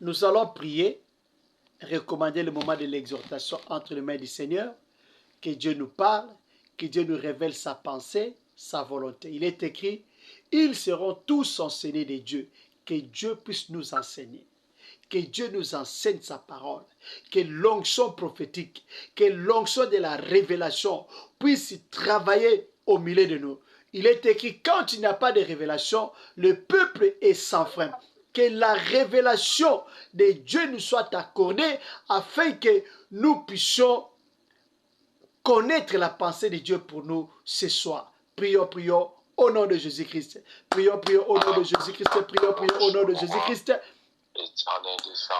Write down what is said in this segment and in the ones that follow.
Nous allons prier, recommander le moment de l'exhortation entre les mains du Seigneur, que Dieu nous parle, que Dieu nous révèle sa pensée, sa volonté. Il est écrit, ils seront tous enseignés de Dieu, que Dieu puisse nous enseigner. Que Dieu nous enseigne sa parole, que l'onction prophétique, que l'onction de la révélation puisse travailler au milieu de nous. Il est écrit, quand il n'y a pas de révélation, le peuple est sans frein. Que la révélation de Dieu nous soit accordée afin que nous puissions connaître la pensée de Dieu pour nous ce soir. Prions, prions au nom de Jésus-Christ. Prions, prions au nom de Jésus-Christ. Prions, prions au nom de Jésus-Christ.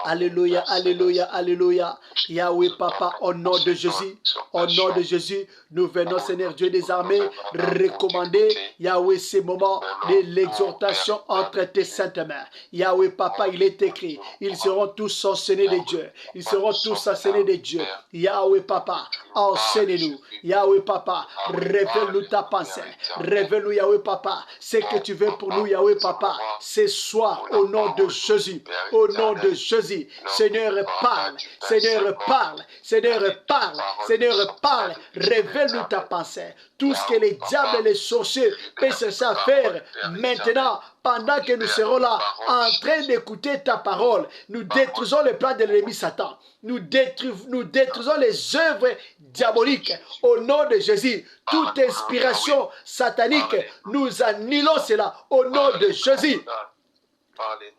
Alléluia, alléluia, alléluia. Yahweh Papa, au nom de Jésus, au nom de Jésus, nous venons, Seigneur Dieu des armées, recommander, Yahweh, ces moments de l'exhortation entre tes saintes mains. Yahweh Papa, il est écrit, ils seront tous enseignés de Dieu. Ils seront tous enseignés de Dieu. Yahweh Papa, enseigne-nous. Yahweh Papa, révèle-nous ta pensée. Révèle-nous, Yahweh Papa, ce que tu veux pour nous, Yahweh Papa, ce soir, au nom de Jésus. Au nom de Jésus, Seigneur parle, Seigneur parle, Seigneur parle, Seigneur parle, révèle-nous ta pensée. Tout ce que les diables et les sorciers peuvent chercher à faire maintenant, pendant que nous serons là, en train d'écouter ta parole, nous détruisons les plans de l'ennemi Satan. Nous détruisons les œuvres diaboliques au nom de Jésus. Toute inspiration satanique, nous annulons cela au nom de Jésus.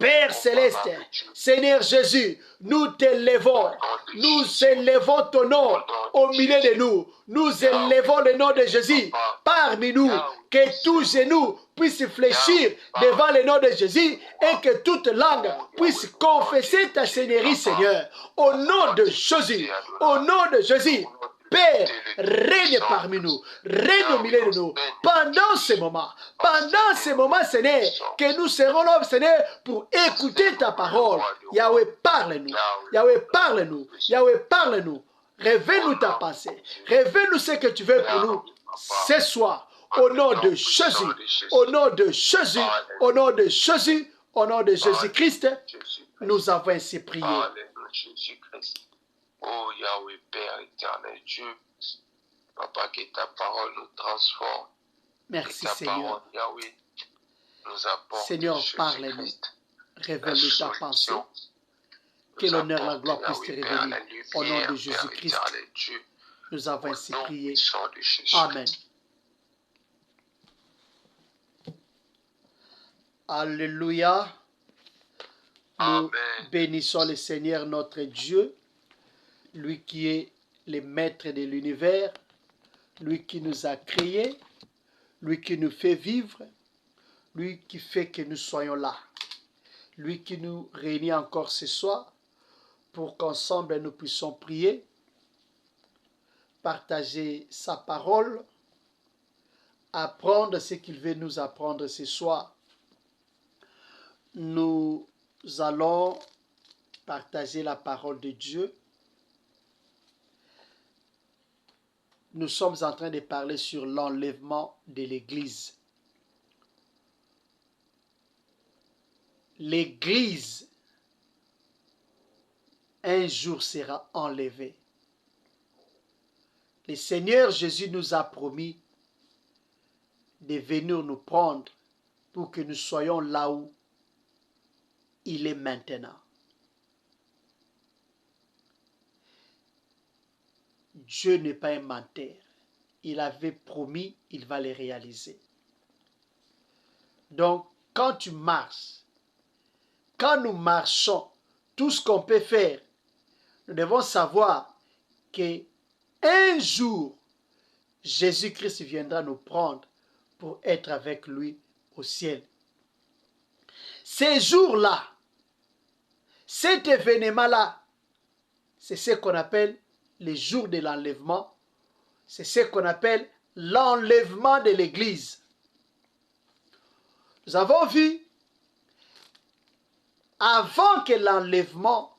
Père céleste, Seigneur Jésus, nous t'élevons, nous élevons ton nom au milieu de nous, nous élevons le nom de Jésus parmi nous, que tout genou puisse fléchir devant le nom de Jésus et que toute langue puisse confesser ta Seigneurie, Seigneur, au nom de Jésus, au nom de Jésus. Père, règne parmi nous, règne au milieu de nous, pendant ces moments, Seigneur, que nous serons là, Seigneur, pour écouter ta parole. Yahweh, parle-nous, Yahweh, parle-nous, Yahweh, parle-nous, révèle-nous ta pensée, révèle-nous ce que tu veux pour nous ce soir, au nom de Jésus, au nom de Jésus, au nom de Jésus, au nom de Jésus-Christ, nous avons ainsi prié. Oh Yahweh Père éternel Dieu, Papa, que ta parole nous transforme. Merci ta Seigneur. Parole, Yahweh, nous apporte Seigneur, parle-nous, révèle-nous ta pensée. Que l'honneur, la gloire puisse te revenir. Au nom de Jésus-Christ, nous avons ainsi prié. Amen. Alléluia. Nous bénissons le Seigneur notre Dieu, lui qui est le maître de l'univers, lui qui nous a créés, lui qui nous fait vivre, lui qui fait que nous soyons là, lui qui nous réunit encore ce soir pour qu'ensemble nous puissions prier, partager sa parole, apprendre ce qu'il veut nous apprendre ce soir. Nous allons partager la parole de Dieu. Nous sommes en train de parler sur l'enlèvement de l'Église. L'Église, un jour sera enlevée. Le Seigneur Jésus nous a promis de venir nous prendre pour que nous soyons là où il est maintenant. Dieu n'est pas un menteur. Il avait promis, il va les réaliser. Donc, quand tu marches, quand nous marchons, tout ce qu'on peut faire, nous devons savoir qu'un jour, Jésus-Christ viendra nous prendre pour être avec lui au ciel. Ces jours-là, cet événement-là, c'est ce qu'on appelle les jours de l'enlèvement. C'est ce qu'on appelle l'enlèvement de l'Église. Nous avons vu, avant que l'enlèvement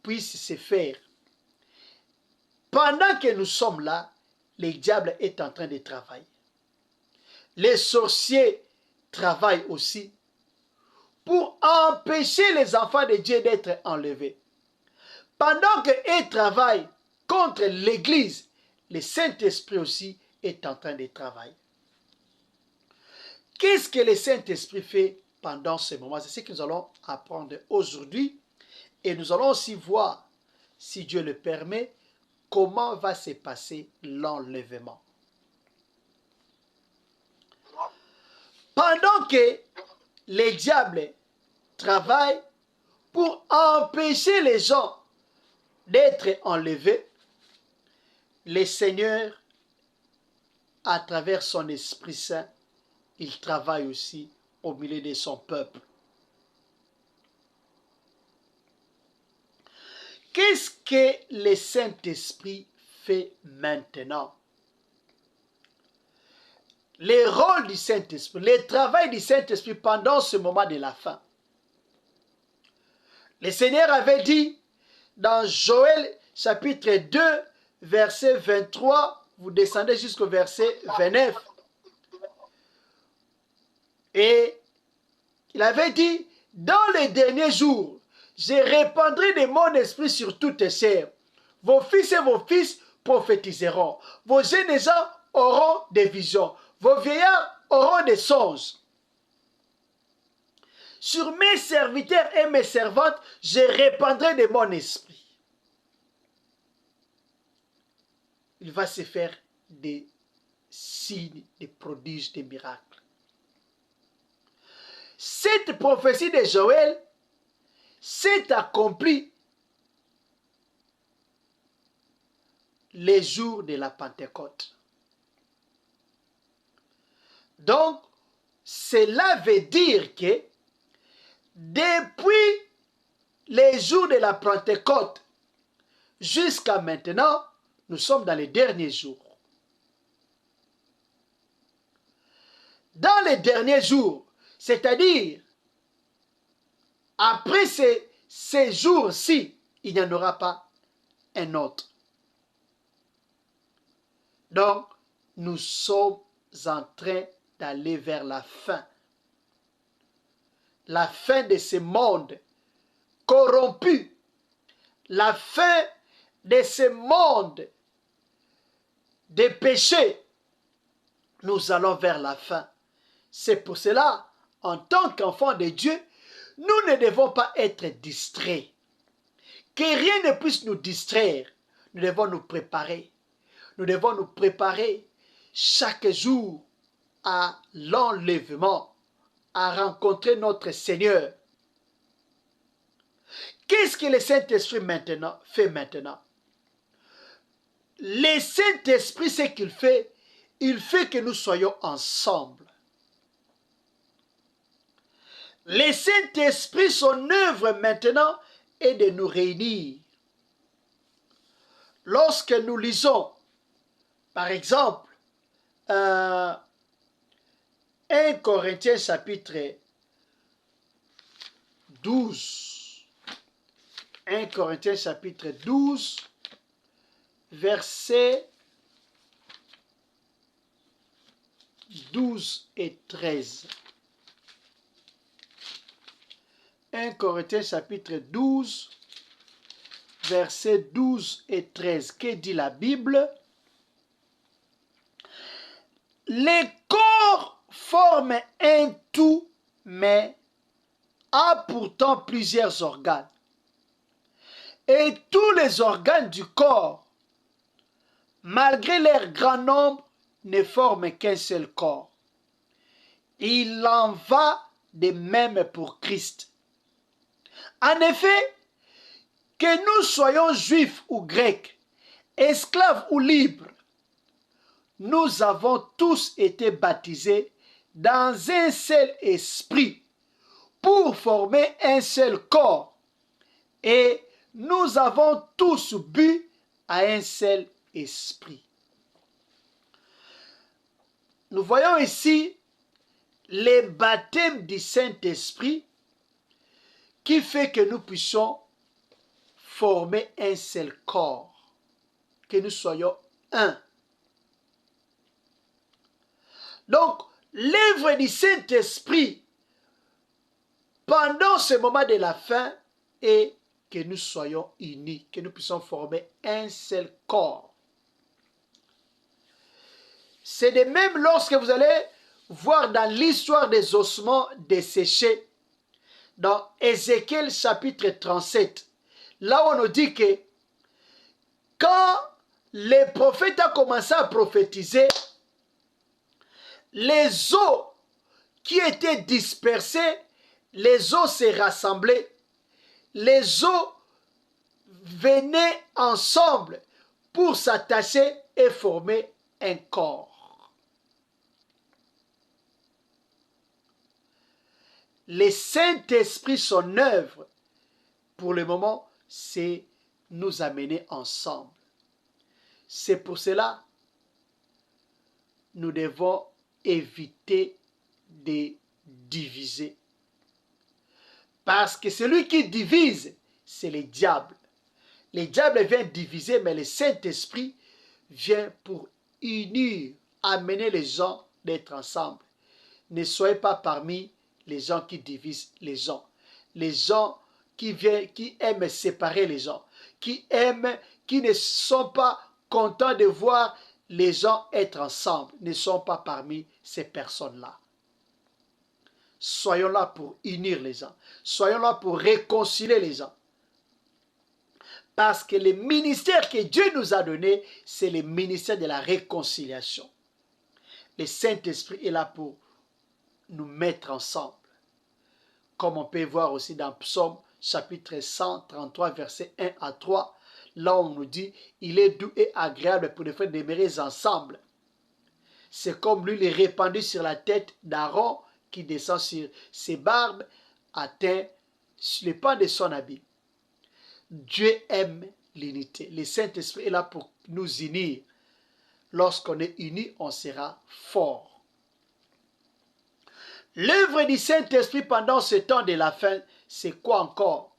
puisse se faire, pendant que nous sommes là, le diable est en train de travailler. Les sorciers travaillent aussi pour empêcher les enfants de Dieu d'être enlevés. Pendant qu'ils travaillent contre l'Église, le Saint-Esprit aussi est en train de travailler. Qu'est-ce que le Saint-Esprit fait pendant ce moment? C'est ce que nous allons apprendre aujourd'hui. Et nous allons aussi voir, si Dieu le permet, comment va se passer l'enlèvement. Pendant que les diables travaillent pour empêcher les gens d'être enlevés, le Seigneur, à travers son Esprit Saint, il travaille aussi au milieu de son peuple. Qu'est-ce que le Saint-Esprit fait maintenant? Le rôle du Saint-Esprit, le travail du Saint-Esprit pendant ce moment de la fin. Le Seigneur avait dit dans Joël chapitre 2, verset 23, vous descendez jusqu'au verset 29. Et il avait dit, dans les derniers jours, je répandrai de mon esprit sur toutes les chairs. Vos fils et vos fils prophétiseront. Vos jeunes gens auront des visions. Vos vieillards auront des songes. Sur mes serviteurs et mes servantes, je répandrai de mon esprit. Il va se faire des signes, des prodiges, des miracles. Cette prophétie de Joël s'est accomplie les jours de la Pentecôte. Donc, cela veut dire que depuis les jours de la Pentecôte jusqu'à maintenant, nous sommes dans les derniers jours. Dans les derniers jours, c'est-à-dire après ces jours-ci, il n'y en aura pas un autre. Donc, nous sommes en train d'aller vers la fin. La fin de ce monde corrompu. La fin de ce monde de péché. Nous allons vers la fin. C'est pour cela, en tant qu'enfants de Dieu, nous ne devons pas être distraits. Que rien ne puisse nous distraire. Nous devons nous préparer. Nous devons nous préparer chaque jour à l'enlèvement, à rencontrer notre Seigneur. Qu'est-ce que le Saint-Esprit fait maintenant? Le Saint-Esprit, ce qu'il fait, il fait que nous soyons ensemble. Le Saint-Esprit, son œuvre maintenant est de nous réunir. Lorsque nous lisons, par exemple, 1 Corinthiens chapitre 12, 1 Corinthiens chapitre 12, versets 12 et 13. 1 Corinthiens chapitre 12, versets 12 et 13. Que dit la Bible? Les corps forment un tout, mais a pourtant plusieurs organes. Et tous les organes du corps, malgré leur grand nombre, ne forment qu'un seul corps. Il en va de même pour Christ. En effet, que nous soyons juifs ou grecs, esclaves ou libres, nous avons tous été baptisés dans un seul esprit pour former un seul corps. Et nous avons tous bu à un seul esprit. Nous voyons ici le baptême du Saint-Esprit qui fait que nous puissions former un seul corps, que nous soyons un. Donc, l'œuvre du Saint-Esprit pendant ce moment de la fin et que nous soyons unis, que nous puissions former un seul corps. C'est de même lorsque vous allez voir dans l'histoire des ossements desséchés, dans Ézéchiel chapitre 37, là où on nous dit que quand les prophètes ont commencé à prophétiser, les os qui étaient dispersés, les os s'est rassemblés, les os venaient ensemble pour s'attacher et former un corps. Le Saint-Esprit, son œuvre, pour le moment, c'est nous amener ensemble. C'est pour cela nous devons éviter de diviser. Parce que celui qui divise, c'est le diable. Le diable vient diviser, mais le Saint-Esprit vient pour unir, amener les gens d'être ensemble. Ne soyez pas parmi les gens qui divisent les gens qui aiment séparer les gens, qui ne sont pas contents de voir les gens être ensemble, ne sont pas parmi ces personnes-là. Soyons là pour unir les gens, soyons là pour réconcilier les gens. Parce que le ministère que Dieu nous a donné, c'est le ministère de la réconciliation. Le Saint-Esprit est là pour nous mettre ensemble. Comme on peut voir aussi dans Psaume chapitre 133, versets 1 à 3, là on nous dit, il est doux et agréable pour les frères demeurer ensemble. C'est comme l'huile est répandue sur la tête d'Aaron qui descend sur ses barbes, atteint les pans de son habit. Dieu aime l'unité. Le Saint-Esprit est là pour nous unir. Lorsqu'on est unis, on sera fort. L'œuvre du Saint-Esprit pendant ce temps de la fin, c'est quoi encore?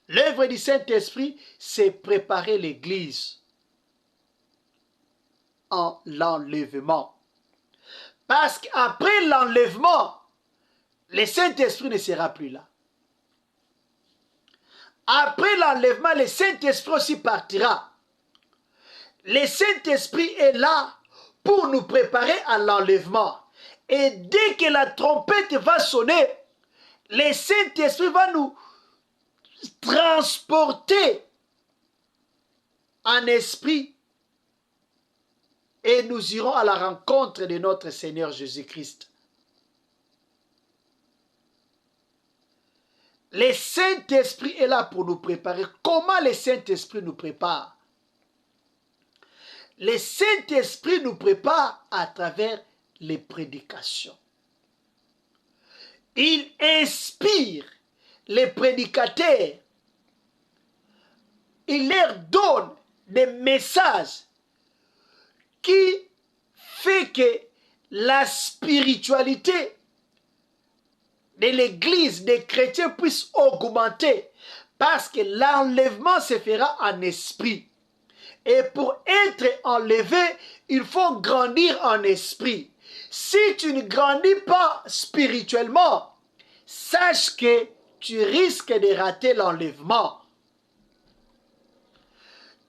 L'œuvre du Saint-Esprit, c'est préparer l'Église en l'enlèvement. Parce qu'après l'enlèvement, le Saint-Esprit ne sera plus là. Après l'enlèvement, le Saint-Esprit aussi partira. Le Saint-Esprit est là pour nous préparer à l'enlèvement. Et dès que la trompette va sonner, le Saint-Esprit va nous transporter en esprit et nous irons à la rencontre de notre Seigneur Jésus-Christ. Le Saint-Esprit est là pour nous préparer. Comment le Saint-Esprit nous prépare? Le Saint-Esprit nous prépare à travers les prédications. Il inspire les prédicateurs. Il leur donne des messages qui fait que la spiritualité de l'Église, des chrétiens puisse augmenter. Parce que l'enlèvement se fera en esprit. Et pour être enlevé, il faut grandir en esprit. Si tu ne grandis pas spirituellement, sache que tu risques de rater l'enlèvement.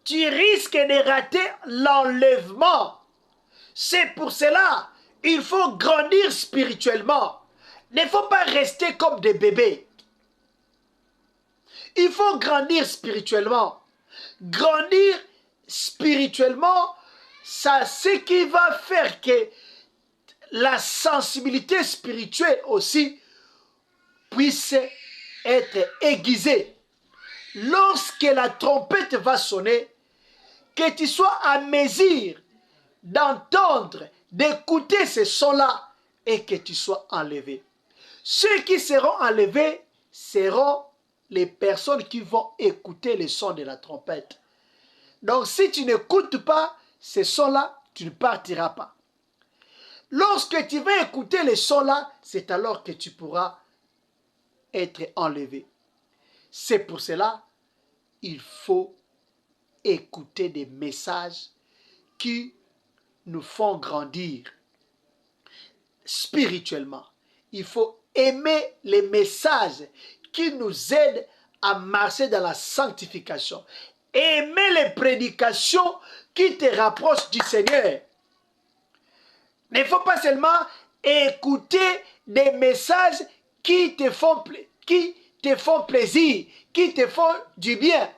Tu risques de rater l'enlèvement. C'est pour cela il faut grandir spirituellement. Il ne faut pas rester comme des bébés. Il faut grandir spirituellement. Grandir spirituellement, c'est ce qui va faire que la sensibilité spirituelle aussi puisse être aiguisée. Lorsque la trompette va sonner, que tu sois à mesure d'entendre, d'écouter ce son-là et que tu sois enlevé. Ceux qui seront enlevés seront les personnes qui vont écouter le son de la trompette. Donc si tu n'écoutes pas ce son-là, tu ne partiras pas. Lorsque tu vas écouter le son-là, c'est alors que tu pourras être enlevé. C'est pour cela il faut écouter des messages qui nous font grandir spirituellement. Il faut aimer les messages qui nous aident à marcher dans la sanctification. Aimer les prédications qui te rapprochent du Seigneur. Il ne faut pas seulement écouter des messages qui te font plaisir, qui te font du bien.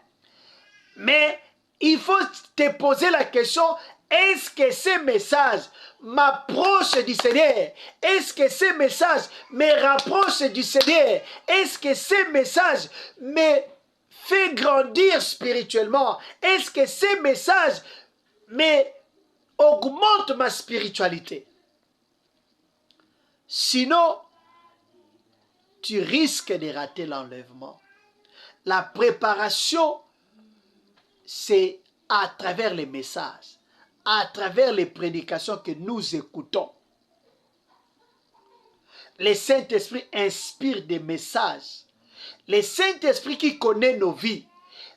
Mais il faut te poser la question, est-ce que ces messages m'approchent du Seigneur? Est-ce que ces messages me rapprochent du Seigneur? Est-ce que ces messages me font grandir spirituellement? Est-ce que ces messages me augmentent ma spiritualité? Sinon, tu risques de rater l'enlèvement. La préparation, c'est à travers les messages, à travers les prédications que nous écoutons. Le Saint-Esprit inspire des messages. Le Saint-Esprit qui connaît nos vies.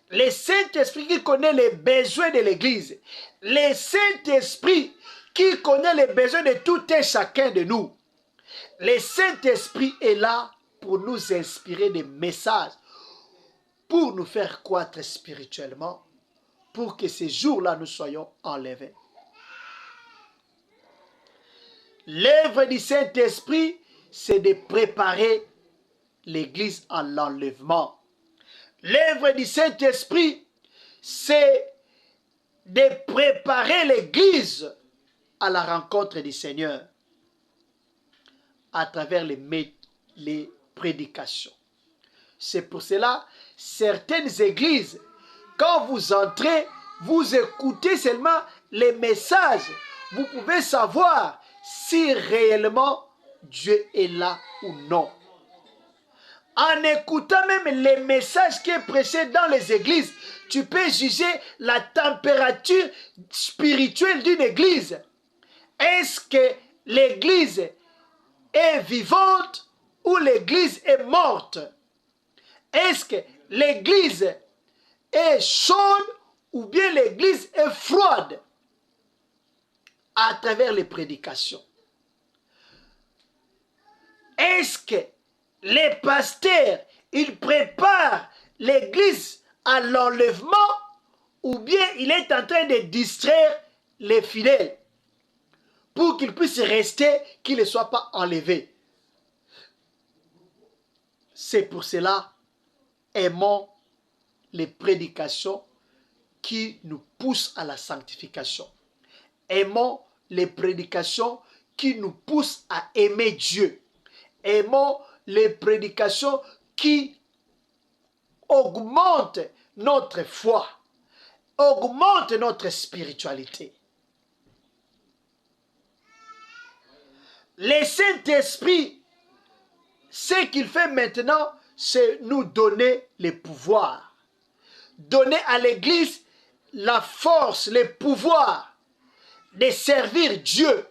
Le Saint-Esprit qui connaît les besoins de l'Église. Le Saint-Esprit qui connaît les besoins de tout un chacun de nous. Le Saint-Esprit est là pour nous inspirer des messages, pour nous faire croître spirituellement, pour que ces jours-là nous soyons enlevés. L'œuvre du Saint-Esprit, c'est de préparer l'Église à l'enlèvement. L'œuvre du Saint-Esprit, c'est de préparer l'Église à la rencontre du Seigneur à travers les prédications. C'est pour cela, certaines églises, quand vous entrez, vous écoutez seulement les messages. Vous pouvez savoir si réellement Dieu est là ou non. En écoutant même les messages qui sont prêchés dans les églises, tu peux juger la température spirituelle d'une église. Est-ce que l'église est vivante ou l'église est morte? Est-ce que l'église est chaude ou bien l'église est froide? À travers les prédications. Est-ce que les pasteurs, ils préparent l'église à l'enlèvement ou bien il est en train de distraire les fidèles pour qu'ils puissent rester, qu'ils ne soient pas enlevés? C'est pour cela, aimons les prédications qui nous poussent à la sanctification. Aimons les prédications qui nous poussent à aimer Dieu. Aimons les prédications qui augmentent notre foi, augmentent notre spiritualité. Le Saint-Esprit, ce qu'il fait maintenant, c'est nous donner les pouvoirs. Donner à l'Église la force, les pouvoirs de servir Dieu.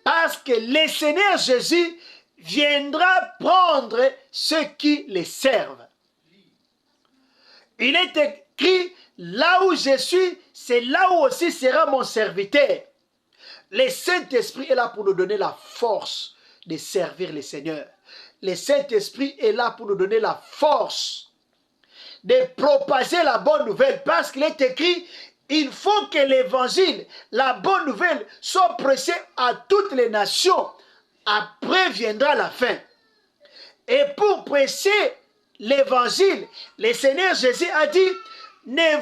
Parce que le Seigneur Jésus viendra prendre ceux qui les servent. Il est écrit, là où je suis, c'est là où aussi sera mon serviteur. Le Saint-Esprit est là pour nous donner la force de servir le Seigneur. Le Saint-Esprit est là pour nous donner la force de propager la bonne nouvelle. Parce qu'il est écrit, il faut que l'évangile, la bonne nouvelle, soit prêchée à toutes les nations. Après viendra la fin. Et pour prêcher l'évangile, le Seigneur Jésus a dit, ne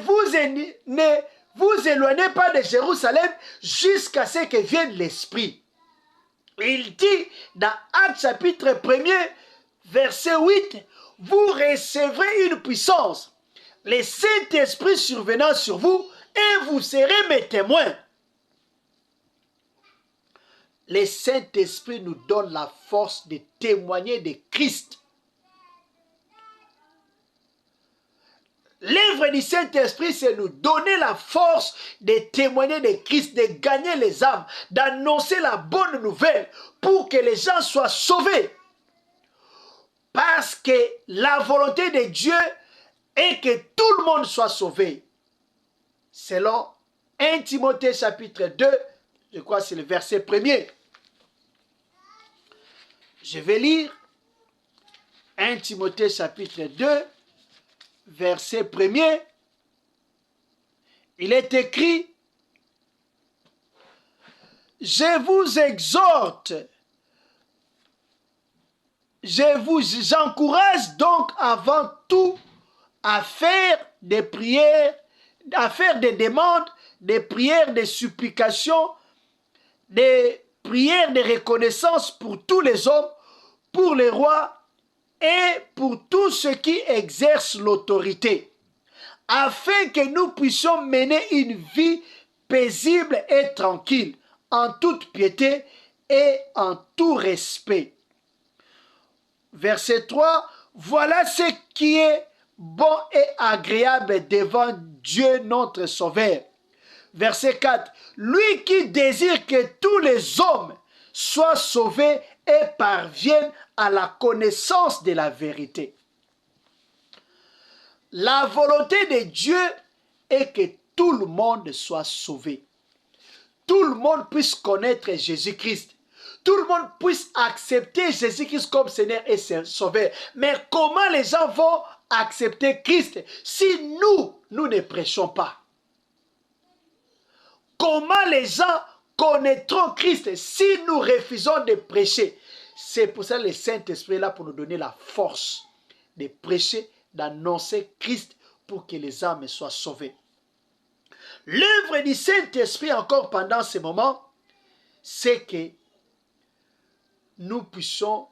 vous éloignez pas de Jérusalem jusqu'à ce que vienne l'Esprit. Il dit dans Actes chapitre 1er, verset 8, vous recevrez une puissance, le Saint-Esprit survenant sur vous, et vous serez mes témoins. Le Saint-Esprit nous donne la force de témoigner de Christ. L'œuvre du Saint-Esprit, c'est nous donner la force de témoigner de Christ, de gagner les âmes, d'annoncer la bonne nouvelle pour que les gens soient sauvés. Parce que la volonté de Dieu est que tout le monde soit sauvé. Selon 1 Timothée chapitre 2, je crois que c'est le verset 1er. Je vais lire 1 Timothée chapitre 2, verset 1er, il est écrit, je vous exhorte, j'encourage donc avant tout à faire des prières, à faire des demandes, des prières, des supplications, des prières de reconnaissance pour tous les hommes, pour les rois et pour tous ceux qui exercent l'autorité, afin que nous puissions mener une vie paisible et tranquille, en toute piété et en tout respect. Verset 3, voilà ce qui est bon et agréable devant Dieu notre Sauveur. Verset 4, lui qui désire que tous les hommes soient sauvés et parviennent à la connaissance de la vérité. La volonté de Dieu est que tout le monde soit sauvé. Tout le monde puisse connaître Jésus-Christ. Tout le monde puisse accepter Jésus-Christ comme Seigneur et Sauveur. Mais comment les gens vont accepter Christ si nous ne prêchons pas? Comment les gens connaîtront Christ si nous refusons de prêcher? C'est pour ça que le Saint-Esprit est là pour nous donner la force de prêcher, d'annoncer Christ pour que les âmes soient sauvées. L'œuvre du Saint-Esprit encore pendant ce moment, c'est que nous puissions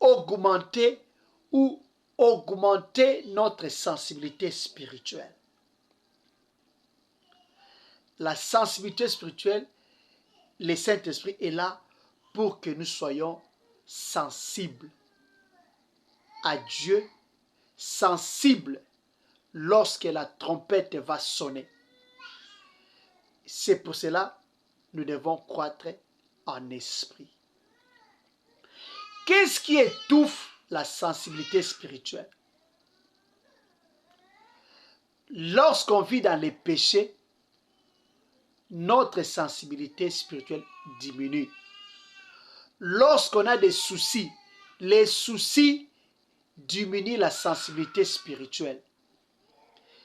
augmenter notre sensibilité spirituelle. La sensibilité spirituelle, le Saint-Esprit est là pour que nous soyons sensibles à Dieu, sensibles lorsque la trompette va sonner. C'est pour cela que nous devons croître en esprit. Qu'est-ce qui étouffe la sensibilité spirituelle? Lorsqu'on vit dans les péchés, notre sensibilité spirituelle diminue. Lorsqu'on a des soucis, les soucis diminuent la sensibilité spirituelle.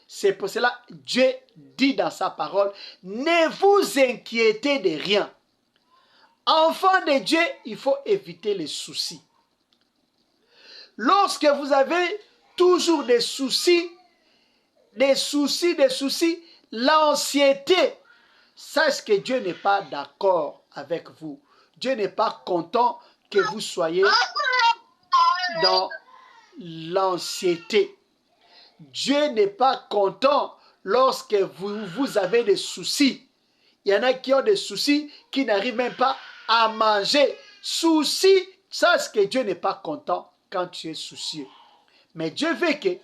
C'est pour cela que Dieu dit dans sa parole, ne vous inquiétez de rien. Enfant de Dieu, il faut éviter les soucis. Lorsque vous avez toujours des soucis, l'anxiété, sache que Dieu n'est pas d'accord avec vous. Dieu n'est pas content que vous soyez dans l'anxiété. Dieu n'est pas content lorsque vous avez des soucis. Il y en a qui ont des soucis qui n'arrivent même pas à manger. Soucis, sache que Dieu n'est pas content quand tu es soucieux. Mais Dieu veut que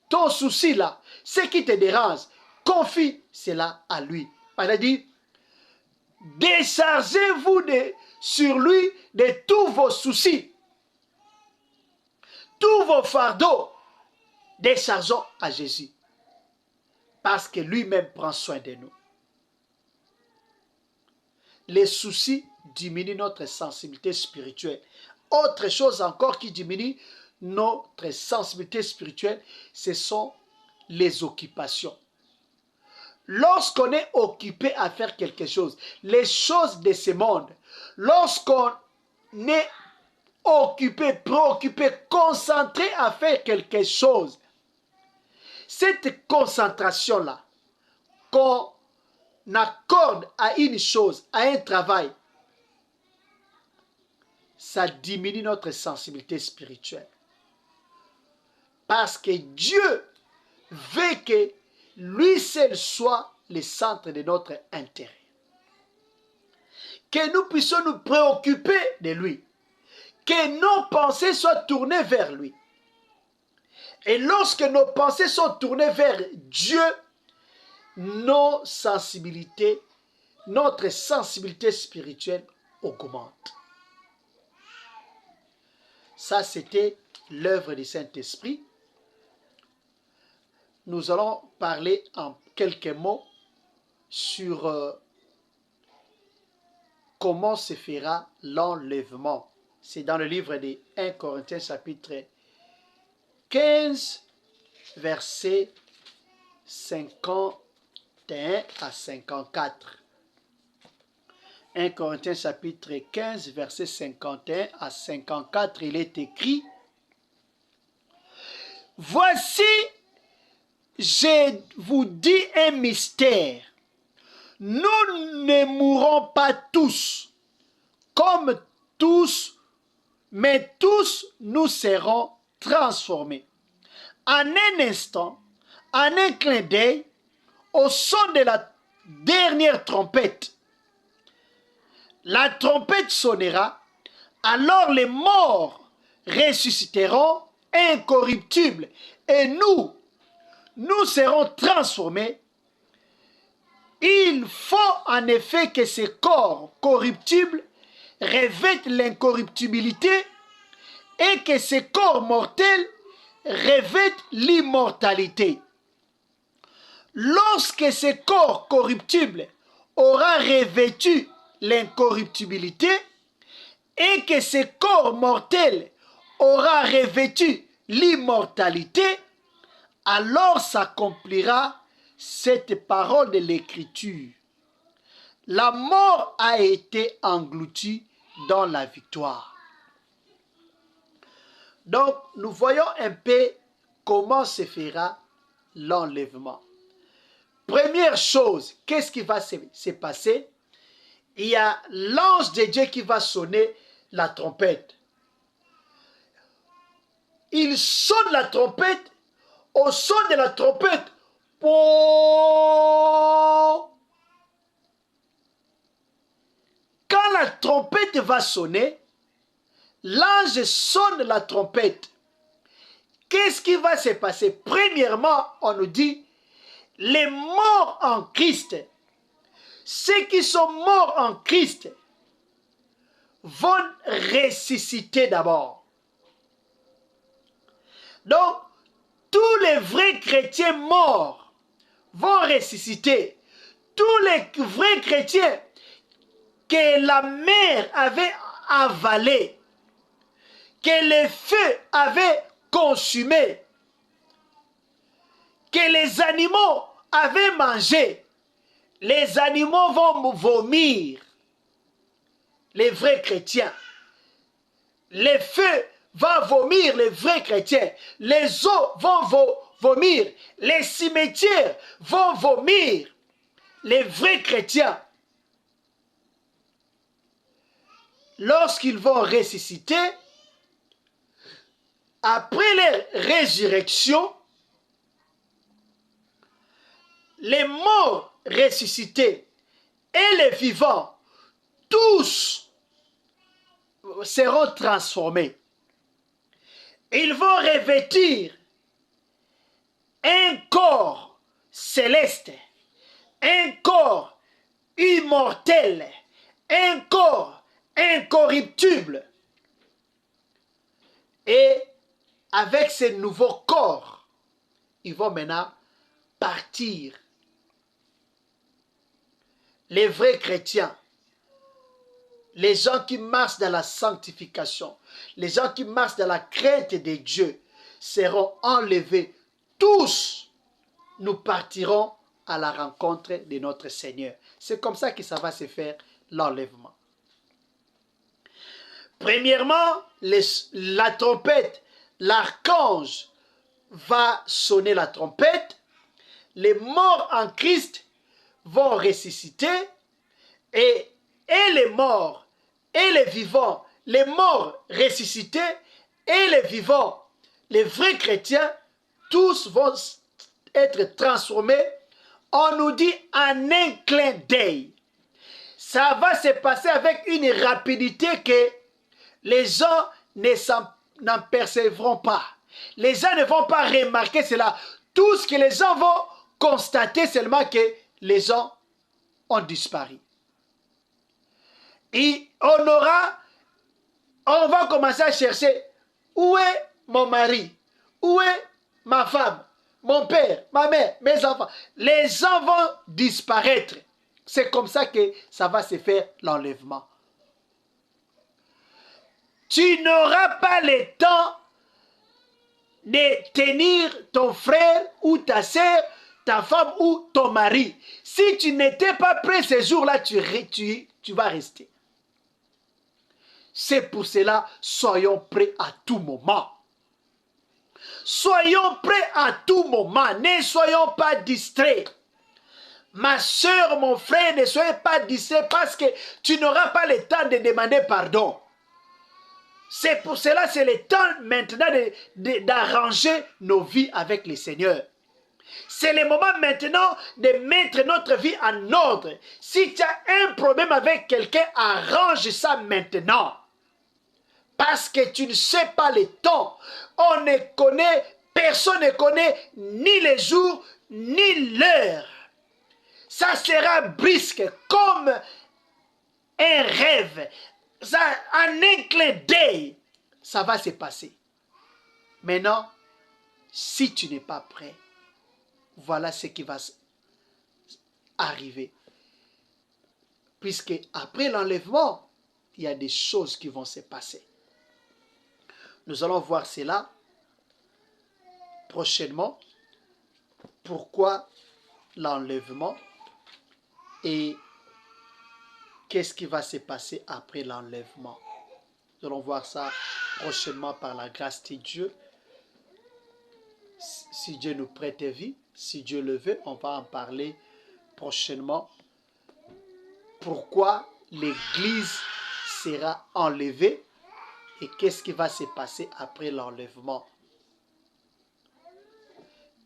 ton souci là, ce qui te dérange, confie cela à lui. Il a dit, déchargez-vous sur lui de tous vos soucis, tous vos fardeaux. Déchargeons à Jésus, parce que lui-même prend soin de nous. Les soucis diminuent notre sensibilité spirituelle. Autre chose encore qui diminue notre sensibilité spirituelle, ce sont les occupations. Lorsqu'on est occupé à faire quelque chose, les choses de ce monde, lorsqu'on est occupé, préoccupé, concentré à faire quelque chose, cette concentration-là qu'on accorde à une chose, à un travail, ça diminue notre sensibilité spirituelle. Parce que Dieu veut que lui seul soit le centre de notre intérêt. Que nous puissions nous préoccuper de lui. Que nos pensées soient tournées vers lui. Et lorsque nos pensées sont tournées vers Dieu, notre sensibilité spirituelle augmente. Ça, c'était l'œuvre du Saint-Esprit. Nous allons parler en quelques mots sur comment se fera l'enlèvement C'est dans le livre de 1 Corinthiens chapitre 15, verset 51 à 54. 1 Corinthiens chapitre 15, verset 51 à 54, il est écrit: Voici, je vous dis un mystère. Nous ne mourrons pas tous, comme tous, mais tous nous serons transformés. En un instant, en un clin d'œil, au son de la dernière trompette. La trompette sonnera, alors les morts ressusciteront incorruptibles, et nous serons transformés. Il faut en effet que ces corps corruptibles revêtent l'incorruptibilité et que ces corps mortels revêtent l'immortalité. Lorsque ces corps corruptibles aura revêtu l'incorruptibilité et que ces corps mortels aura revêtu l'immortalité, alors s'accomplira cette parole de l'Écriture. La mort a été engloutie dans la victoire. Donc, nous voyons un peu comment se fera l'enlèvement. Première chose, qu'est-ce qui va se passer? Il y a l'ange de Dieu qui va sonner la trompette. Il sonne la trompette. Au son de la trompette, quand la trompette va sonner, l'ange sonne la trompette. Qu'est-ce qui va se passer? Premièrement, on nous dit, les morts en Christ, ceux qui sont morts en Christ, vont ressusciter d'abord. Donc, tous les vrais chrétiens morts vont ressusciter. Tous les vrais chrétiens que la mer avait avalés, que le feu avait consumé, que les animaux avaient mangé, les animaux vont vomir. Les vrais chrétiens. Le feu va vomir les vrais chrétiens. Les eaux vont vomir. Les cimetières vont vomir les vrais chrétiens. Lorsqu'ils vont ressusciter, après leur résurrection, les morts ressuscités et les vivants, tous seront transformés. Ils vont revêtir un corps céleste, un corps immortel, un corps incorruptible. Et avec ces nouveaux corps, ils vont maintenant partir. Les vrais chrétiens, les gens qui marchent dans la sanctification, les gens qui marchent dans la crainte de Dieu seront enlevés. Tous, nous partirons à la rencontre de notre Seigneur. C'est comme ça que ça va se faire, l'enlèvement. Premièrement, la trompette, l'archange va sonner la trompette. Les morts en Christ vont ressusciter et les morts et les vivants, les morts ressuscités et les vivants, les vrais chrétiens, tous vont être transformés. On nous dit en un clin d'œil. Ça va se passer avec une rapidité que les gens n'en percevront pas. Les gens ne vont pas remarquer cela. Tout ce que les gens vont constater seulement que les gens ont disparu. Et on va commencer à chercher où est mon mari, où est ma femme, mon père, ma mère, mes enfants. Les gens vont disparaître. C'est comme ça que ça va se faire l'enlèvement. tu n'auras pas le temps de tenir ton frère ou ta sœur, ta femme ou ton mari. Si tu n'étais pas prêt ces jours-là, tu vas rester. C'est pour cela, soyons prêts à tout moment. Soyons prêts à tout moment. Ne soyons pas distraits. Ma soeur, mon frère, ne soyez pas distraits parce que tu n'auras pas le temps de demander pardon. C'est pour cela, c'est le temps maintenant d'arranger nos vies avec le Seigneur. C'est le moment maintenant de mettre notre vie en ordre. Si tu as un problème avec quelqu'un, arrange ça maintenant. Parce que tu ne sais pas le temps. Personne ne connaît ni les jours, ni l'heure. Ça sera brisque comme un rêve. Ça, en un clin d'œil, ça va se passer. Maintenant, si tu n'es pas prêt, voilà ce qui va arriver. Puisque après l'enlèvement, il y a des choses qui vont se passer. Nous allons voir cela prochainement. Pourquoi l'enlèvement et qu'est-ce qui va se passer après l'enlèvement. Nous allons voir ça prochainement par la grâce de Dieu. Si Dieu nous prête vie, si Dieu le veut, on va en parler prochainement. Pourquoi l'Église sera enlevée et qu'est-ce qui va se passer après l'enlèvement.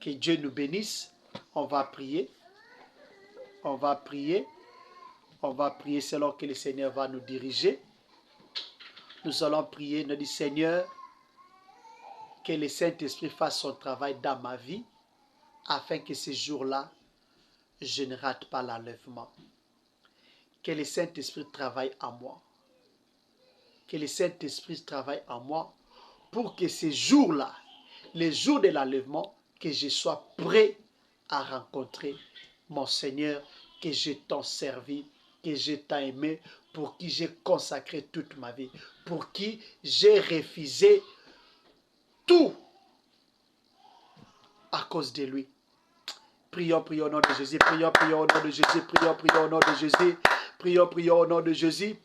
Que Dieu nous bénisse. On va prier. On va prier selon que le Seigneur va nous diriger. Nous allons prier, nous dit Seigneur, que le Saint-Esprit fasse son travail dans ma vie, afin que ce jour-là, je ne rate pas l'enlèvement. Que le Saint-Esprit travaille en moi. Que le Saint-Esprit travaille en moi pour que ce jour-là, les jours de l'enlèvement, que je sois prêt à rencontrer mon Seigneur, que je t'en servi, que je t'ai aimé, pour qui j'ai consacré toute ma vie, pour qui j'ai refusé tout à cause de lui. Prions au nom de Jésus, prions au nom de Jésus, prions au nom de Jésus, prions au nom de Jésus.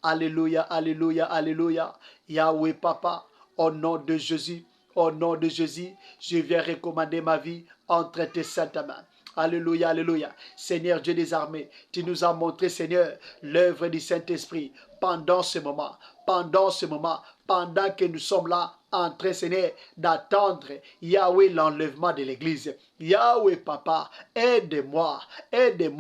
Alléluia, alléluia, alléluia. Yahweh Papa, au nom de Jésus, je viens recommander ma vie entre tes saintes mains. Alléluia, alléluia. Seigneur Dieu des armées, tu nous as montré, Seigneur, l'œuvre du Saint-Esprit pendant ce moment, pendant que nous sommes là en train, Seigneur, d'attendre, Yahweh, l'enlèvement de l'Église. Yahweh Papa, aide-moi, aide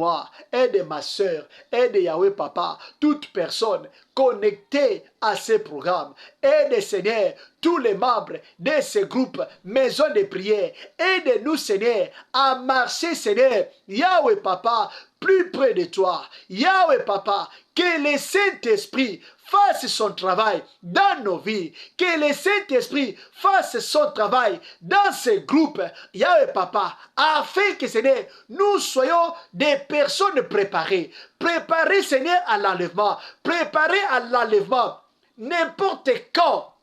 ma soeur, aide Yahweh Papa, toute personne connectée à ces programmes. Aide, Seigneur, tous les membres de ce groupe Maison de prière. Aide-nous, Seigneur, à marcher, Seigneur, Yahweh Papa, plus près de toi. Yahweh Papa, que le Saint-Esprit fasse son travail dans nos vies. Que le Saint-Esprit fasse son travail dans ce groupe. Yahweh Papa, afin que, Seigneur, nous soyons des personnes préparées. Préparées, Seigneur, à l'enlèvement. Préparées à l'enlèvement. N'importe quand.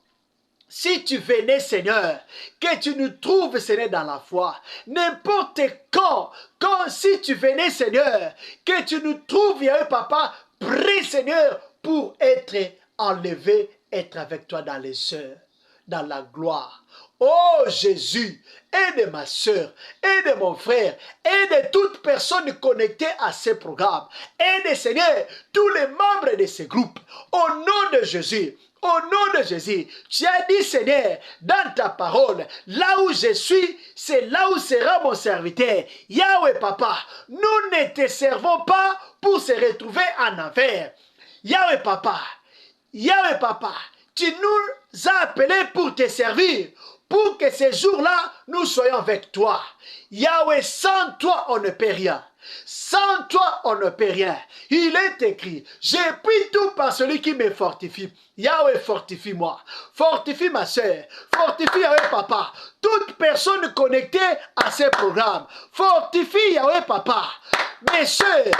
Si tu venais, Seigneur, que tu nous trouves, Seigneur, dans la foi, n'importe quand, si tu venais, Seigneur, que tu nous trouves, Yahweh Papa, prêt, Seigneur, pour être enlevé, être avec toi dans les heures, dans la gloire. Oh Jésus, aide ma soeur, aide mon frère, aide toute personne connectée à ce programme. Aide, Seigneur, tous les membres de ce groupe. Au nom de Jésus. Au nom de Jésus, tu as dit, Seigneur, dans ta parole, là où je suis, c'est là où sera mon serviteur. Yahweh Papa, nous ne te servons pas pour se retrouver en enfer. Yahweh Papa, tu nous as appelés pour te servir, pour que ces jours-là, nous soyons avec toi. Yahweh, sans toi, on ne peut rien. Sans toi, on ne peut rien. Il est écrit, j'ai pris tout par celui qui me fortifie. Yahweh, fortifie-moi. Fortifie ma soeur. Fortifie Yahweh Papa. Toute personne connectée à ces programmes. Fortifie Yahweh Papa. Mes soeurs,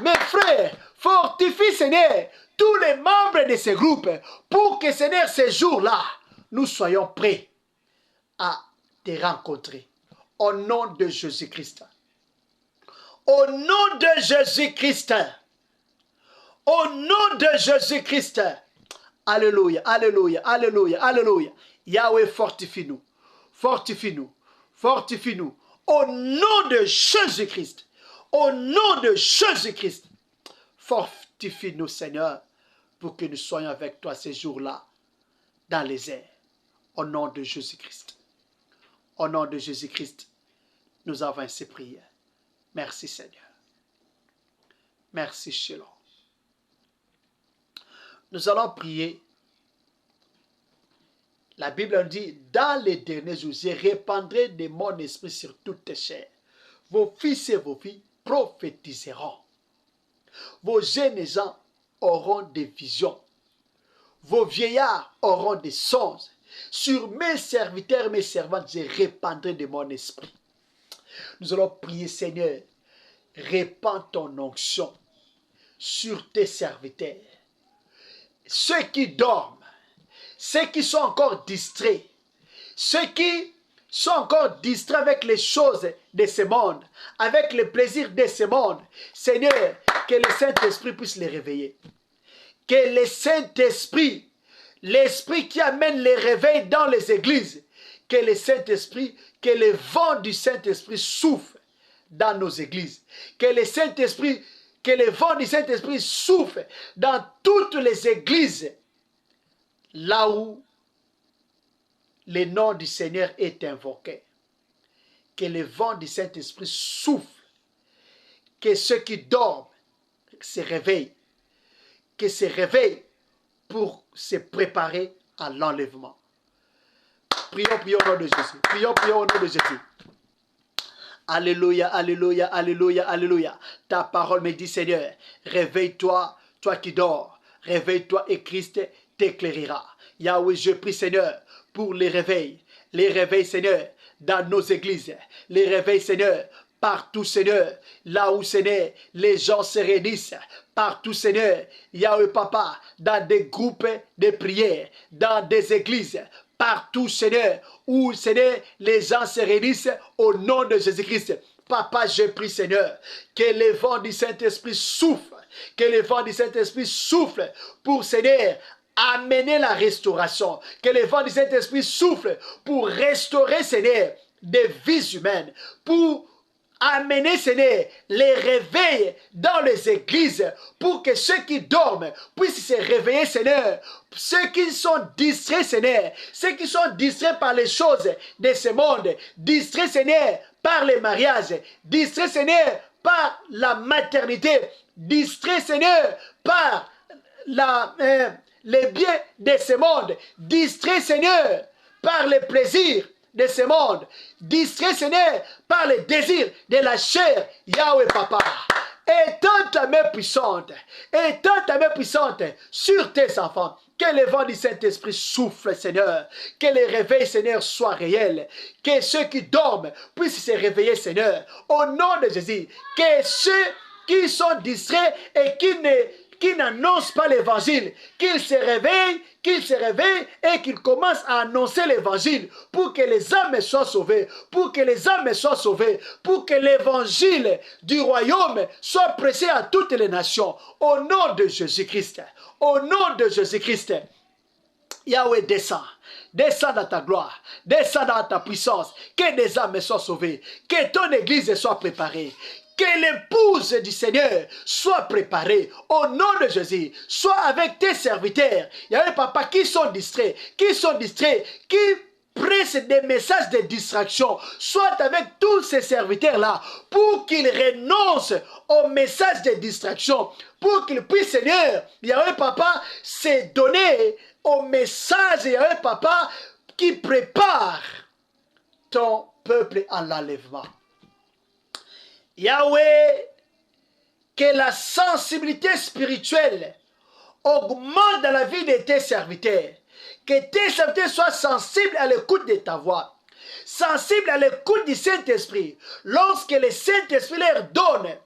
mes frères, fortifie Seigneur. tous les membres de ce groupe, pour que, Seigneur, ces jours-là, nous soyons prêts à te rencontrer. Au nom de Jésus-Christ. Au nom de Jésus-Christ. Au nom de Jésus-Christ. Alléluia, alléluia, alléluia, alléluia. Yahweh, fortifie-nous. Fortifie-nous. Fortifie-nous. Au nom de Jésus-Christ. Au nom de Jésus-Christ. Fortifie-nous, Seigneur, pour que nous soyons avec toi ces jours-là, dans les airs. Au nom de Jésus-Christ. Au nom de Jésus-Christ, nous avons ainsi prié. Merci, Seigneur. Merci, Shalom. Nous allons prier. La Bible dit, dans les derniers jours, je répandrai de mon esprit sur toutes tes chairs. Vos fils et vos filles prophétiseront. Vos jeunes gens auront des visions. Vos vieillards auront des songes. Sur mes serviteurs, mes servantes, je répandrai de mon esprit. Nous allons prier, Seigneur, répands ton onction sur tes serviteurs. Ceux qui dorment, ceux qui sont encore distraits, ceux qui sont encore distraits avec les choses de ce monde, avec les plaisirs de ce monde, Seigneur, que le Saint-Esprit puisse les réveiller. Que le Saint-Esprit, l'Esprit qui amène les réveils dans les églises, que le Saint-Esprit, que le vent du Saint-Esprit souffle dans nos églises. Que le Saint-Esprit, que le vent du Saint-Esprit souffle dans toutes les églises, là où le nom du Seigneur est invoqué. Que le vent du Saint-Esprit souffle, que ceux qui dorment se réveillent, que se réveillent pour se préparer à l'enlèvement. Prions, prions au nom de Jésus. Prions, prions au nom de Jésus. Alléluia, alléluia, alléluia, alléluia. Ta parole me dit, Seigneur, réveille-toi, toi qui dors. Réveille-toi et Christ t'éclairera. Yahweh, je prie, Seigneur, pour les réveils. Les réveils, Seigneur, dans nos églises. Les réveils, Seigneur, partout, Seigneur, là où, Seigneur, les gens se réunissent. Partout, Seigneur, Yahweh, Papa, dans des groupes de prière, dans des églises. Partout, Seigneur, où, Seigneur, les gens se réunissent au nom de Jésus-Christ. Papa, je prie, Seigneur, que le vent du Saint-Esprit souffle, que le vent du Saint-Esprit souffle pour, Seigneur, amener la restauration, que le vent du Saint-Esprit souffle pour restaurer, Seigneur, des vies humaines, pour amener, Seigneur, les réveils dans les églises pour que ceux qui dorment puissent se réveiller, Seigneur. Ceux qui sont distraits, Seigneur, ceux qui sont distraits par les choses de ce monde, distraits, Seigneur, par les mariages, distraits, Seigneur, par la maternité, distraits, Seigneur, par les biens de ce monde, distraits, Seigneur, par les plaisirs de ce monde, distrait, Seigneur, par les désirs de la chair, Yahweh Papa. Étends ta main puissante sur tes enfants. Que le vent du Saint-Esprit souffle, Seigneur. Que les réveils, Seigneur, soient réels. Que ceux qui dorment puissent se réveiller, Seigneur. Au nom de Jésus. Que ceux qui sont distraits et qui n'annoncent pas l'évangile, qu'ils se réveillent et qu'ils commencent à annoncer l'évangile pour que les âmes soient sauvées, pour que l'évangile du royaume soit prêché à toutes les nations. Au nom de Jésus-Christ, au nom de Jésus-Christ, Yahweh, descends dans ta gloire, descends dans ta puissance, que des âmes soient sauvées, que ton église soit préparée. Que l'épouse du Seigneur soit préparée au nom de Jésus. Sois avec tes serviteurs. Il y a un papa qui sont distraits, qui pressent des messages de distraction. Soit avec tous ces serviteurs-là pour qu'ils renoncent aux messages de distraction. Pour qu'ils puissent, Seigneur, il y a un papa, se donner au message. Il y a un papa qui prépare ton peuple à l'enlèvement. Yahweh, que la sensibilité spirituelle augmente dans la vie de tes serviteurs. Que tes serviteurs soient sensibles à l'écoute de ta voix. Sensibles à l'écoute du Saint-Esprit. Lorsque le Saint-Esprit leur donne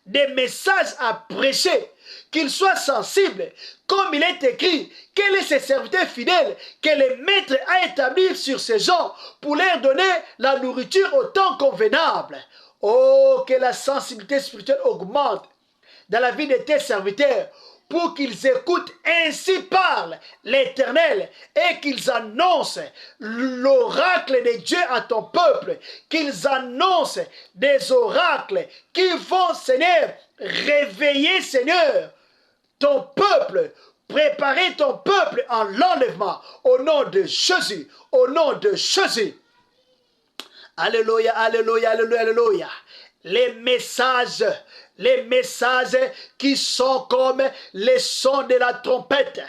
des messages à prêcher, qu'ils soient sensibles, comme il est écrit, quel est ce serviteur fidèle que le maître a établi sur ces gens pour leur donner la nourriture au temps convenable. Oh, que la sensibilité spirituelle augmente dans la vie de tes serviteurs, pour qu'ils écoutent, ainsi parle l'Éternel, et qu'ils annoncent l'oracle de Dieu à ton peuple, qu'ils annoncent des oracles qui vont, Seigneur, réveiller, Seigneur, ton peuple, préparer ton peuple en l'enlèvement, au nom de Jésus, au nom de Jésus. Alléluia, alléluia, alléluia, alléluia. Les messages qui sont comme les sons de la trompette.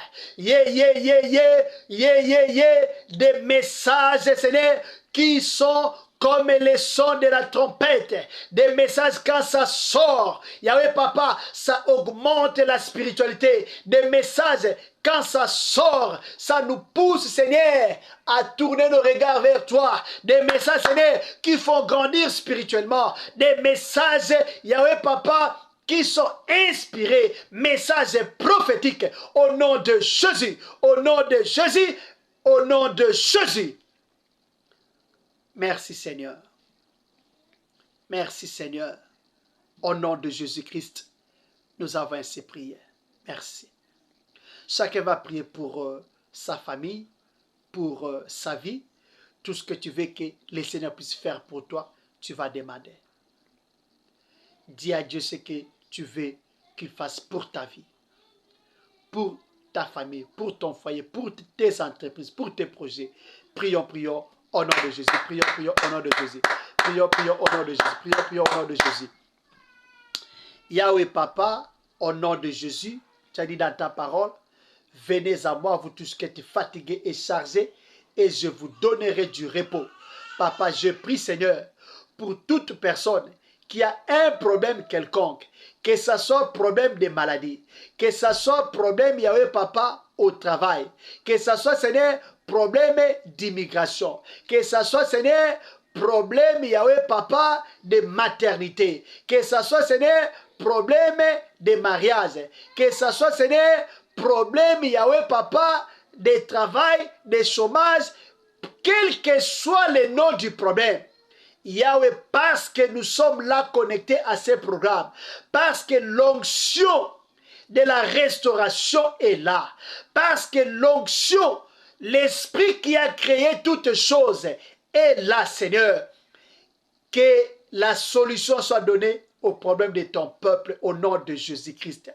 Des messages, Seigneur, qui sont comme les sons de la trompette. Des messages quand ça sort, Yahweh Papa, ça augmente la spiritualité. Des messages quand ça sort, ça nous pousse, Seigneur, à tourner nos regards vers toi. Des messages, Seigneur, qui font grandir spirituellement. Des messages, Yahweh Papa, qui sont inspirés, messages prophétiques, au nom de Jésus, au nom de Jésus, au nom de Jésus. Merci Seigneur. Merci Seigneur. Au nom de Jésus-Christ, nous avons ainsi prié. Merci. Chacun va prier pour sa famille, pour sa vie. Tout ce que tu veux que le Seigneur puisse faire pour toi, tu vas demander. Dis à Dieu ce que tu veux qu'il fasse pour ta vie, pour ta famille, pour ton foyer, pour tes entreprises, pour tes projets. Prions, prions au nom de Jésus. Prions, prions au nom de Jésus. Prions, prions au nom de Jésus. Prions, prions au nom de Jésus. Yahweh Papa, au nom de Jésus, tu as dit dans ta parole, venez à moi, vous tous qui êtes fatigués et chargés, et je vous donnerai du repos. Papa, je prie, Seigneur, pour toute personne qui a un problème quelconque, que ce soit problème de maladie, que ce soit problème, Yahweh Papa, au travail, que ce soit, Seigneur, problème d'immigration, que ce soit, Seigneur, problème, Yahweh Papa, de maternité, que ce soit, Seigneur, problème de mariage, que ce soit, Seigneur, problème, Yahweh Papa, de travail, de chômage, quel que soit le nom du problème. Yahweh, parce que nous sommes là connectés à ces programmes, parce que l'onction de la restauration est là, parce que l'onction, l'esprit qui a créé toutes choses est là, Seigneur. Que la solution soit donnée au problème de ton peuple au nom de Jésus-Christ.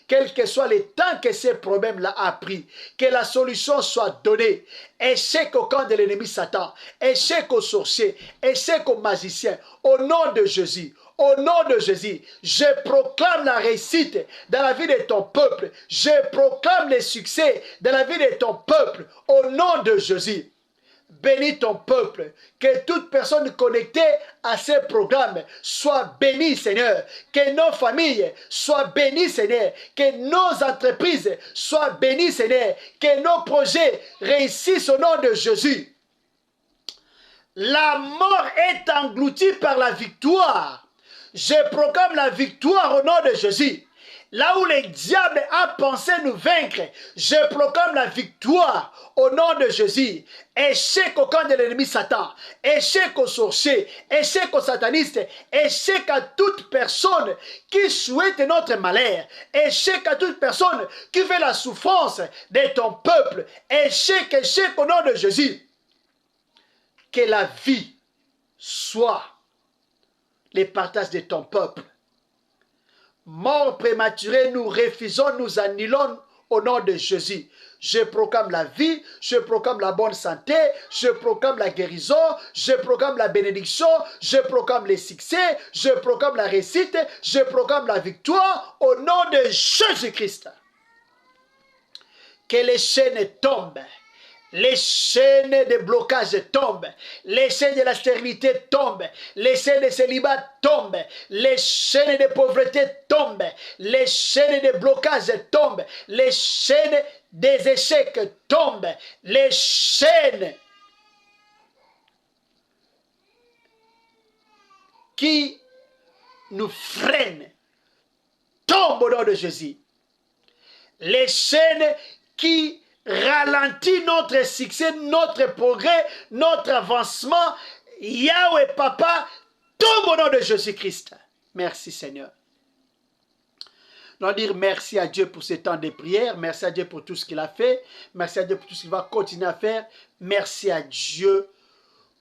Quel que soit le temps que ces problèmes-là a pris, que la solution soit donnée. Échec au camp de l'ennemi Satan, échec aux sorciers, échec aux magiciens, au nom de Jésus. Au nom de Jésus, je proclame la réussite dans la vie de ton peuple. Je proclame le succès dans la vie de ton peuple. Au nom de Jésus. Bénis ton peuple, que toute personne connectée à ces programmes soit bénie, Seigneur, que nos familles soient bénies, Seigneur, que nos entreprises soient bénies, Seigneur, que nos projets réussissent au nom de Jésus. La mort est engloutie par la victoire. Je proclame la victoire au nom de Jésus. Là où le diable a pensé nous vaincre, je proclame la victoire au nom de Jésus. Échec au camp de l'ennemi Satan, échec aux sorciers, échec aux satanistes, échec à toute personne qui souhaite notre malheur, échec à toute personne qui fait la souffrance de ton peuple, échec, échec au nom de Jésus. Que la vie soit le partage de ton peuple. Mort prématurée, nous refusons, nous annulons au nom de Jésus. Je proclame la vie, je proclame la bonne santé, je proclame la guérison, je proclame la bénédiction, je proclame les succès, je proclame la réussite, je proclame la victoire au nom de Jésus-Christ. Que les chaînes tombent. Les chaînes de blocage tombent, les chaînes de la stérilité tombent, les chaînes de célibat tombent, les chaînes de pauvreté tombent, les chaînes de blocage tombent, les chaînes des échecs tombent, les chaînes qui nous freinent tombe au nom de Jésus. Les chaînes qui ralentissent notre succès, notre progrès, notre avancement, Yahweh Papa, tombe au nom de Jésus-Christ. Merci Seigneur. Nous allons dire merci à Dieu pour ce temps de prière. Merci à Dieu pour tout ce qu'il a fait. Merci à Dieu pour tout ce qu'il va continuer à faire. Merci à Dieu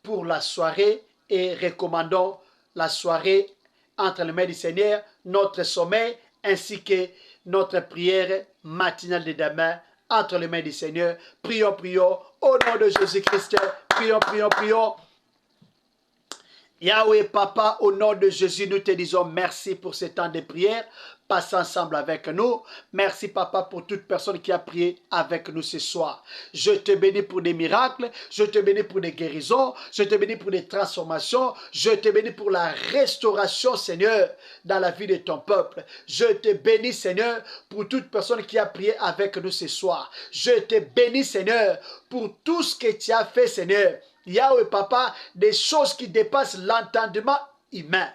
pour la soirée et recommandons la soirée entre les mains du Seigneur, notre sommeil ainsi que notre prière matinale de demain entre les mains du Seigneur. Prions, prions au nom de Jésus-Christ. Prions, prions, prions. Yahweh Papa, au nom de Jésus, nous te disons merci pour ce temps de prière. Passe ensemble avec nous. Merci Papa pour toute personne qui a prié avec nous ce soir. Je te bénis pour des miracles. Je te bénis pour des guérisons. Je te bénis pour des transformations. Je te bénis pour la restauration, Seigneur, dans la vie de ton peuple. Je te bénis, Seigneur, pour toute personne qui a prié avec nous ce soir. Je te bénis, Seigneur, pour tout ce que tu as fait, Seigneur. Yahweh Papa, des choses qui dépassent l'entendement humain.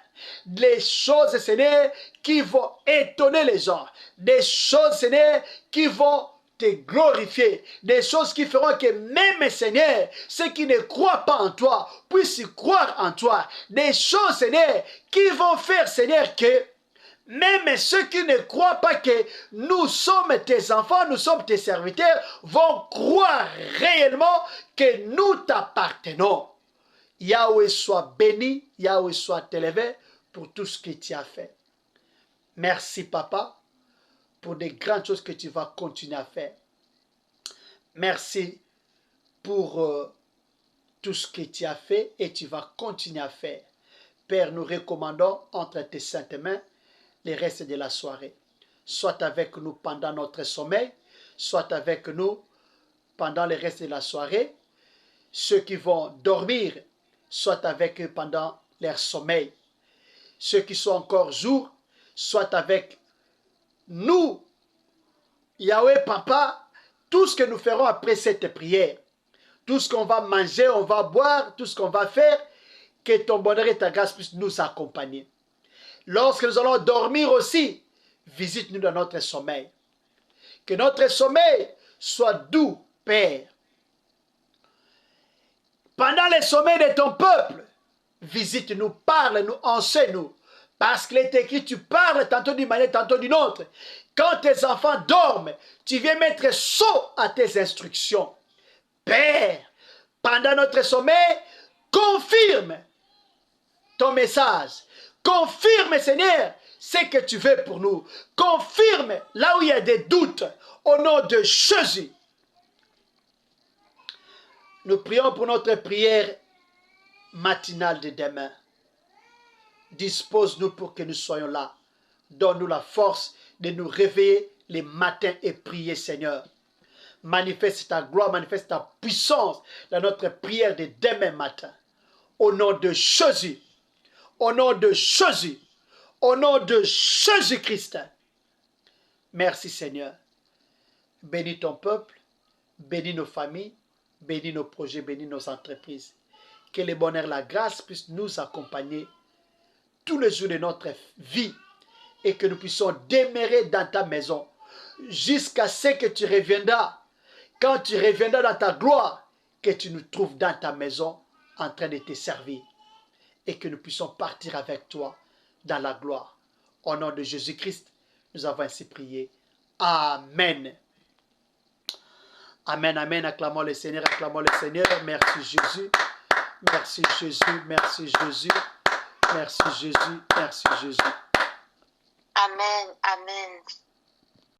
Des choses, Seigneur, qui vont étonner les gens. Des choses, Seigneur, qui vont te glorifier. Des choses qui feront que même, Seigneur, ceux qui ne croient pas en toi puissent croire en toi. Des choses, Seigneur, qui vont faire, Seigneur, que même ceux qui ne croient pas que nous sommes tes enfants, nous sommes tes serviteurs, vont croire réellement que nous t'appartenons. Yahweh soit béni, Yahweh soit élevé pour tout ce que tu as fait. Merci Papa pour des grandes choses que tu vas continuer à faire. Merci pour tout ce que tu as fait et tu vas continuer à faire. Père, nous recommandons entre tes saintes mains les restes de la soirée. Soit avec nous pendant notre sommeil, soit avec nous pendant le reste de la soirée. Ceux qui vont dormir, soit avec eux pendant leur sommeil. Ceux qui sont encore jour, soit avec nous. Yahweh Papa, tout ce que nous ferons après cette prière, tout ce qu'on va manger, on va boire, tout ce qu'on va faire, que ton bonheur et ta grâce puissent nous accompagner. Lorsque nous allons dormir aussi, visite-nous dans notre sommeil. Que notre sommeil soit doux, Père. Pendant le sommeil de ton peuple, visite-nous, parle-nous, enseigne-nous. Parce qu'il est écrit, tu parles tantôt d'une manière, tantôt d'une autre. Quand tes enfants dorment, tu viens mettre sceau à tes instructions. Père, pendant notre sommeil, confirme ton message. Confirme, Seigneur, ce que tu veux pour nous. Confirme là où il y a des doutes. Au nom de Jésus. Nous prions pour notre prière matinale de demain. Dispose-nous pour que nous soyons là. Donne-nous la force de nous réveiller les matins et prier, Seigneur. Manifeste ta gloire, manifeste ta puissance dans notre prière de demain matin. Au nom de Jésus. Au nom de Jésus. Au nom de Jésus-Christ. Merci, Seigneur. Bénis ton peuple. Bénis nos familles. Bénis nos projets. Bénis nos entreprises. Que le bonheur, la grâce puissent nous accompagner tous les jours de notre vie et que nous puissions demeurer dans ta maison jusqu'à ce que tu reviendras. Quand tu reviendras dans ta gloire, que tu nous trouves dans ta maison en train de te servir et que nous puissions partir avec toi dans la gloire. Au nom de Jésus-Christ, nous avons ainsi prié. Amen. Amen, amen. Acclamons le Seigneur, acclamons le Seigneur. Merci Jésus. Merci Jésus, merci Jésus. Merci Jésus, merci Jésus. Amen, amen.